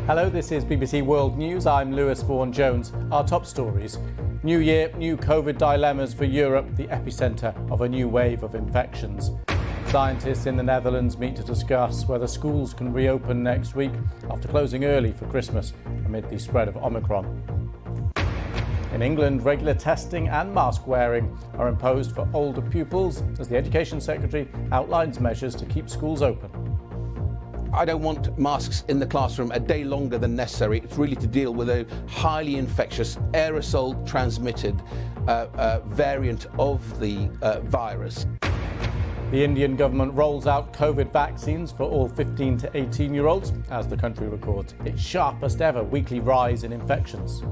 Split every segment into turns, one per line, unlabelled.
Hello, this is BBC World News. I'm Lewis Vaughan-Jones. Our top stories. New year, new COVID dilemmas for Europe, the epicentre of a new wave of infections. Scientists in the Netherlands meet to discuss whether schools can reopen next week after closing early for Christmas amid the spread of Omicron. In England, regular testing and mask wearing are imposed for older pupils as the Education Secretary outlines measures to keep schools open.
I don't want masks in the classroom a day longer than necessary. It's really to deal with a highly infectious aerosol transmitted variant of the virus.
The Indian government rolls out COVID vaccines for all 15 to 18-year-olds as the country records its sharpest ever weekly rise in infections.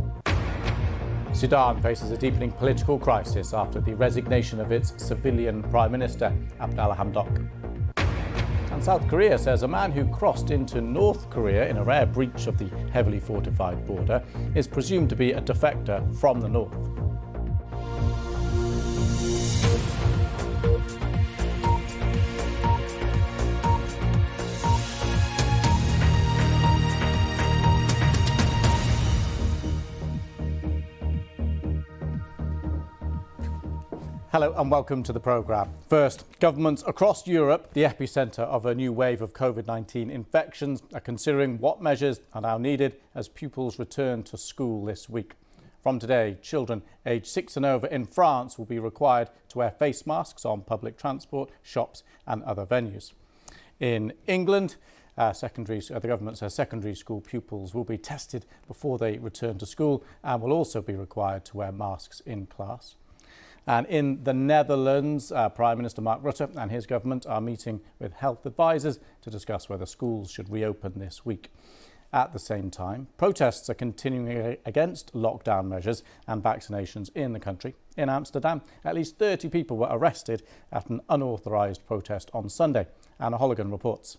Sudan faces a deepening political crisis after the resignation of its civilian Prime Minister, Abdallah Hamdok. And South Korea says a man who crossed into North Korea in a rare breach of the heavily fortified border is presumed to be a defector from the north. Hello and welcome to the programme. First, governments across Europe, the epicentre of a new wave of COVID-19 infections, are considering what measures are now needed as pupils return to school this week. From today, children aged 6 and over in France will be required to wear face masks on public transport, shops and other venues. In England, the government says secondary school pupils will be tested before they return to school and will also be required to wear masks in class. And in the Netherlands, Prime Minister Mark Rutte and his government are meeting with health advisors to discuss whether schools should reopen this week. At the same time, protests are continuing against lockdown measures and vaccinations in the country. In Amsterdam, at least 30 people were arrested at an unauthorised protest on Sunday. Anna Holligan reports.